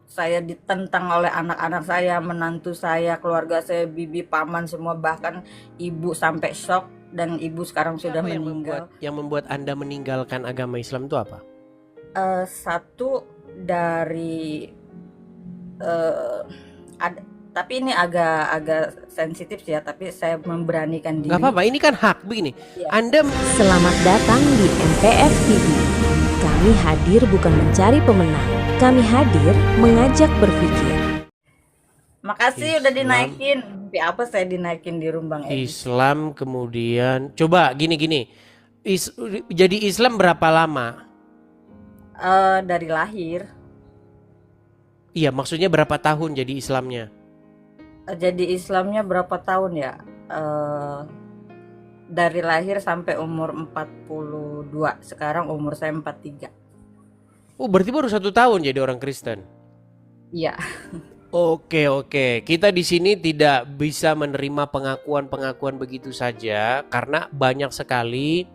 saya ditentang oleh anak-anak saya, menantu saya, keluarga saya, bibi, paman semua, bahkan ibu sampai shock, dan ibu sekarang sudah Apa meninggal. yang membuat Anda meninggalkan agama Islam itu apa? Satu dari eh, ad- tapi ini agak sensitif sih ya, tapi saya memberanikan Gak diri. apa-apa, ini kan hak begini. Ya, Anda Selamat datang di MPF TV. Kami hadir bukan mencari pemenang. Kami hadir mengajak berpikir. makasih udah Islam, dinaikin. Mimpi apa saya dinaikin di Rumbang Edi? Islam kemudian coba gini. Jadi Islam berapa lama? Dari lahir. Iya, maksudnya berapa tahun jadi Islamnya? Jadi Islamnya berapa tahun ya? Eh, dari lahir sampai umur 42. Sekarang umur saya 43. Oh, berarti baru 1 tahun jadi orang Kristen. Iya. Oke. Kita di sini tidak bisa menerima pengakuan-pengakuan begitu saja karena banyak sekali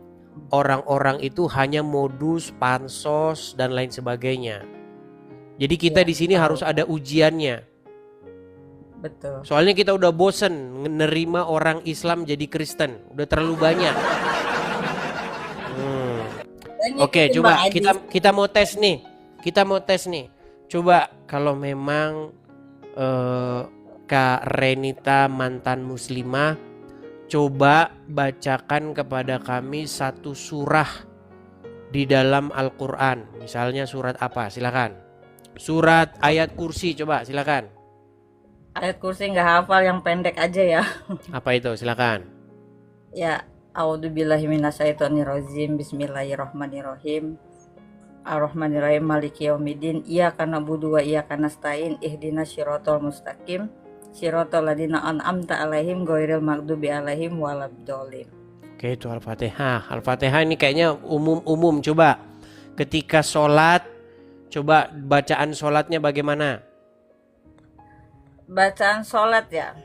orang-orang itu hanya modus, pansos dan lain sebagainya. Jadi kita Iya, di sini tahu. harus ada ujiannya. Betul. Soalnya kita udah bosen menerima orang Islam jadi Kristen, udah terlalu banyak. Oke, Ngikutin Bang coba Edi. kita mau tes nih. Coba kalau memang Kak Renita mantan muslimah, coba bacakan kepada kami satu surah di dalam Al-Quran. Misalnya surat apa? Silakan. Surat ayat kursi, coba silakan. Ayat kursi nggak hafal, yang pendek aja ya. Apa itu? Silakan. Ya, a'udzubillahi minasyaitonirrajim. Bismillahirrahmanirrahim. Ar-Rahmanirrahim, Maliki Yaumiddin, Iyyaka na'budu wa iyyaka nasta'in, Ihdinas syiratal mustaqim, Syiratal ladzina an'amta 'alaihim ghairil maghdubi 'alaihim waladdallin. Oke, itu Al-Fatihah. Al-Fatihah ini kayaknya umum-umum. Coba ketika sholat, coba bacaan sholatnya bagaimana? Bacaan sholat ya.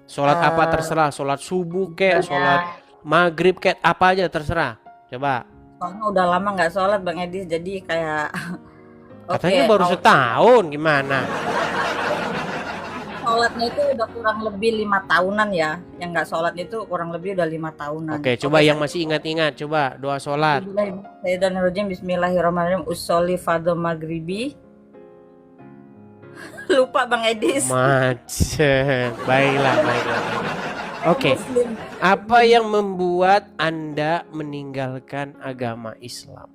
Sholat apa terserah, sholat subuh kek, sholat maghrib kek, apa aja terserah. Coba. Soalnya udah lama nggak sholat Bang Edi, jadi kayak Katanya oke, baru setahun, gimana? sholatnya itu udah kurang lebih 5 tahunan ya. Yang nggak sholat itu kurang lebih udah 5 tahunan. Oke, coba yang masih ingat-ingat, coba doa sholat. Bismillahirrahmanirrahim. Usolli fardhu maghribi. Lupa Bang Edi. Macet. Baiklah. Oke, apa yang membuat Anda meninggalkan agama Islam?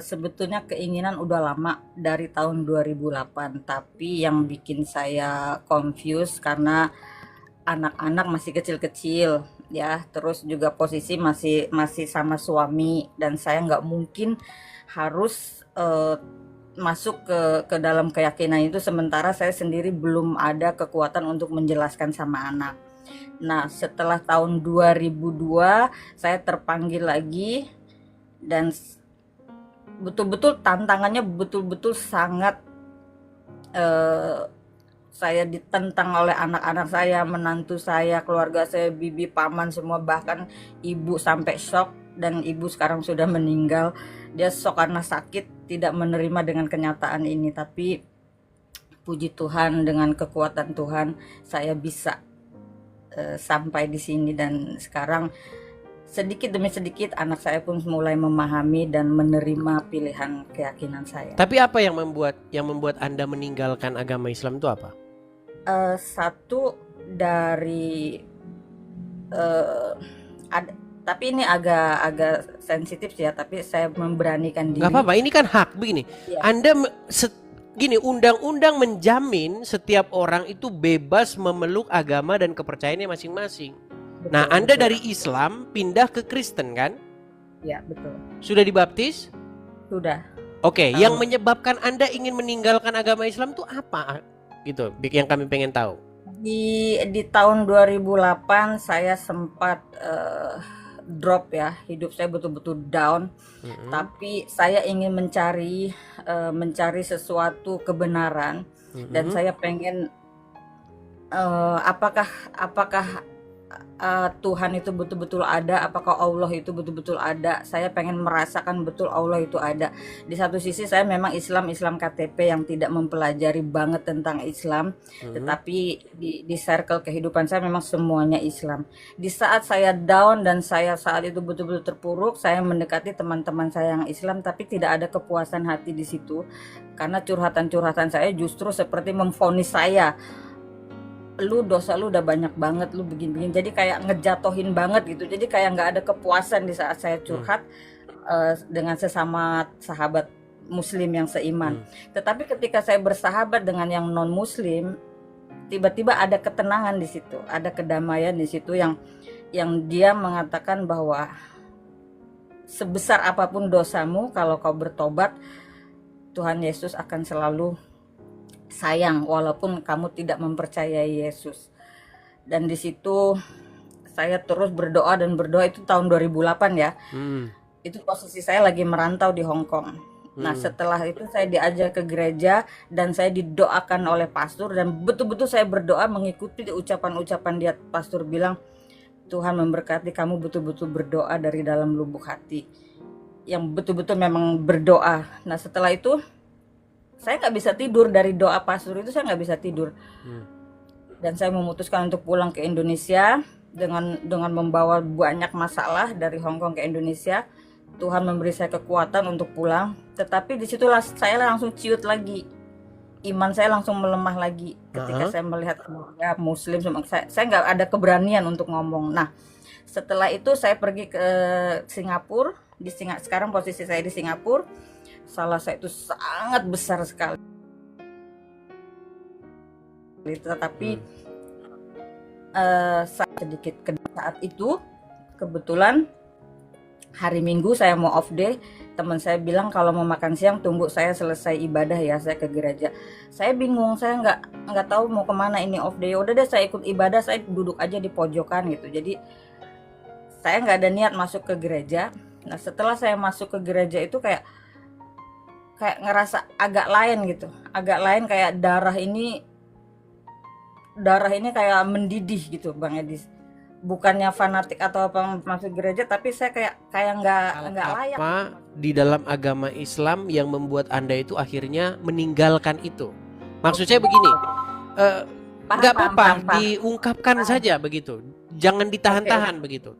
Sebetulnya keinginan udah lama dari tahun 2008, tapi yang bikin saya confused karena anak-anak masih kecil-kecil ya, terus juga posisi masih sama suami, dan saya nggak mungkin harus masuk ke dalam keyakinan itu sementara saya sendiri belum ada kekuatan untuk menjelaskan sama anak. Nah, setelah tahun 2002 saya terpanggil lagi, dan betul-betul tantangannya betul-betul sangat, saya ditentang oleh anak-anak saya, menantu saya, keluarga saya, bibi, paman semua, bahkan ibu sampai shock, dan ibu sekarang sudah meninggal. Dia shock karena sakit, tidak menerima dengan kenyataan ini, tapi puji Tuhan dengan kekuatan Tuhan saya bisa sampai di sini, dan sekarang sedikit demi sedikit anak saya pun mulai memahami dan menerima pilihan keyakinan saya. Tapi apa yang membuat Anda meninggalkan agama Islam itu apa? Satu dari tapi ini agak sensitif sih ya, tapi saya memberanikan diri. Gak apa-apa, ini kan hak begini. Ya. Anda gini, undang-undang menjamin setiap orang itu bebas memeluk agama dan kepercayaannya masing-masing. Betul, Nah, Anda betul. dari Islam pindah ke Kristen kan? Ya, betul. Sudah dibaptis? Sudah. Oke, yang menyebabkan Anda ingin meninggalkan agama Islam itu apa? Gitu, yang kami pengen tahu. Di tahun 2008 saya sempat drop ya, hidup saya betul-betul down. Tapi saya ingin mencari sesuatu kebenaran, dan saya pengen apakah Tuhan itu betul-betul ada, apakah Allah itu betul-betul ada. Saya pengen merasakan betul Allah itu ada. Di satu sisi saya memang Islam KTP yang tidak mempelajari banget tentang Islam, tetapi di circle kehidupan saya memang semuanya Islam. Di saat saya down dan saya saat itu betul-betul terpuruk, saya mendekati teman-teman saya yang Islam, tapi tidak ada kepuasan hati di situ, karena curhatan-curhatan saya justru seperti memvonis saya, lu dosa lu udah banyak banget, lu begini-begini, jadi kayak ngejatohin banget gitu. Jadi kayak nggak ada kepuasan di saat saya curhat dengan sesama sahabat muslim yang seiman. Tetapi ketika saya bersahabat dengan yang non muslim, tiba-tiba ada ketenangan di situ, ada kedamaian di situ, yang dia mengatakan bahwa sebesar apapun dosamu, kalau kau bertobat, Tuhan Yesus akan selalu sayang walaupun kamu tidak mempercayai Yesus. Dan di situ saya terus berdoa dan berdoa. Itu tahun 2008 ya. Itu posisi saya lagi merantau di Hong Kong. Nah, setelah itu saya diajak ke gereja dan saya didoakan oleh pastor, dan betul-betul saya berdoa mengikuti ucapan-ucapan dia. Pastor bilang, Tuhan memberkati kamu betul-betul berdoa dari dalam lubuk hati, yang betul-betul memang berdoa. Nah, setelah itu saya nggak bisa tidur, dari doa pastor itu saya nggak bisa tidur. Dan saya memutuskan untuk pulang ke Indonesia dengan membawa banyak masalah dari Hong Kong ke Indonesia. Tuhan memberi saya kekuatan untuk pulang, tetapi disitulah saya langsung ciut lagi, iman saya langsung melemah lagi ketika saya melihat keluarga muslim. Saya nggak ada keberanian untuk ngomong. Nah, setelah itu saya pergi ke Singapura. Sekarang posisi saya di Singapura. Salah saya itu sangat besar sekali, tetapi sedikit saat itu kebetulan hari Minggu saya mau off day. Teman saya bilang kalau mau makan siang tunggu saya selesai ibadah ya, saya ke gereja. Saya bingung, saya nggak tahu mau kemana ini off day. Udah deh saya ikut ibadah, saya duduk aja di pojokan gitu. Jadi saya nggak ada niat masuk ke gereja. Nah, setelah saya masuk ke gereja itu kayak ngerasa agak lain gitu, agak lain, kayak darah ini kayak mendidih gitu, Bang Edis. Bukannya fanatik atau apa masuk gereja, tapi saya kayak nggak layak. Apa di dalam agama Islam yang membuat Anda itu akhirnya meninggalkan itu? Maksud saya begini, nggak apa-apa diungkapkan saja begitu, jangan ditahan-tahan begitu.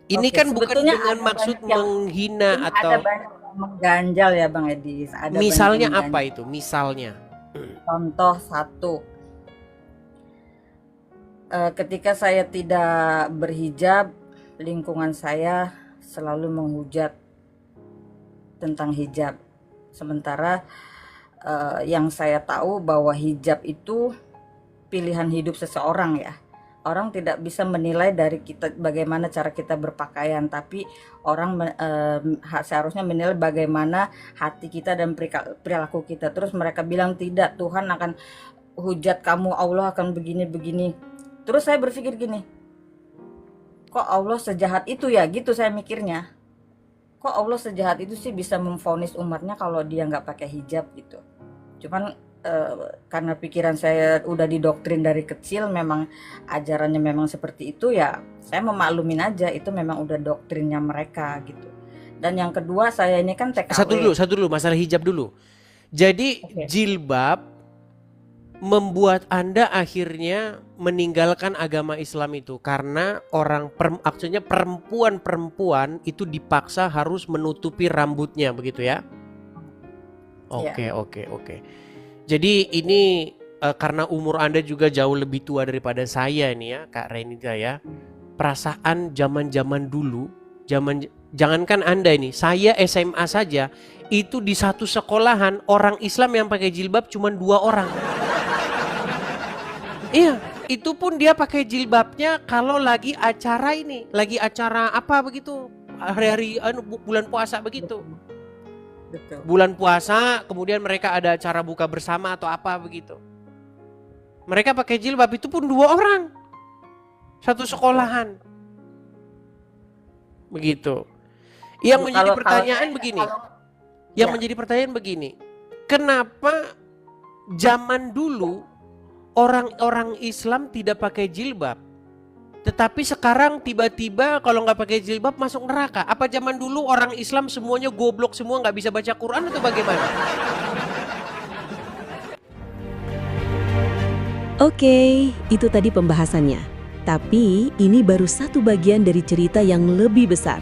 Ini kan bukan dengan maksud menghina atau ada banyak mengganjal ya, Bang Edis. Misalnya apa itu? Misalnya contoh satu, ketika saya tidak berhijab, lingkungan saya selalu menghujat tentang hijab. Sementara yang saya tahu bahwa hijab itu pilihan hidup seseorang ya. Orang tidak bisa menilai dari kita bagaimana cara kita berpakaian, tapi orang seharusnya menilai bagaimana hati kita dan perilaku kita. Terus mereka bilang tidak, Tuhan akan hujat kamu, Allah akan begini-begini. Terus saya berpikir gini, kok Allah sejahat itu ya, gitu saya mikirnya. Kok Allah sejahat itu sih bisa memvonis umatnya kalau dia nggak pakai hijab gitu. Cuman karena pikiran saya udah didoktrin dari kecil, memang ajarannya memang seperti itu ya, saya memaklumin aja, itu memang udah doktrinnya mereka gitu. Dan yang kedua, saya ini kan TKW. Satu dulu masalah hijab dulu. Jadi jilbab membuat Anda akhirnya meninggalkan agama Islam itu karena maksudnya perempuan itu dipaksa harus menutupi rambutnya, begitu ya? Oke. Jadi ini karena umur Anda juga jauh lebih tua daripada saya ini ya, Kak Renita ya. Perasaan zaman-zaman dulu, jangankan Anda ini, saya SMA saja, itu di satu sekolahan orang Islam yang pakai jilbab cuma 2 orang. Iya, itu pun dia pakai jilbabnya kalau lagi acara apa begitu, hari-hari bulan puasa begitu. Betul. Bulan puasa, kemudian mereka ada acara buka bersama atau apa begitu. Mereka pakai jilbab, itu pun 2 orang, satu sekolahan, begitu. Yang menjadi pertanyaan begini, menjadi pertanyaan begini, kenapa zaman dulu orang-orang Islam tidak pakai jilbab, Tetapi sekarang tiba-tiba kalau nggak pakai jilbab masuk neraka. Apa zaman dulu orang Islam semuanya goblok semua, nggak bisa baca Quran atau bagaimana? Oke, itu tadi pembahasannya. Tapi ini baru satu bagian dari cerita yang lebih besar.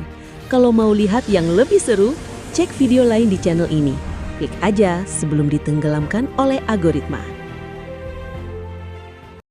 Kalau mau lihat yang lebih seru, cek video lain di channel ini. Klik aja sebelum ditenggelamkan oleh algoritma.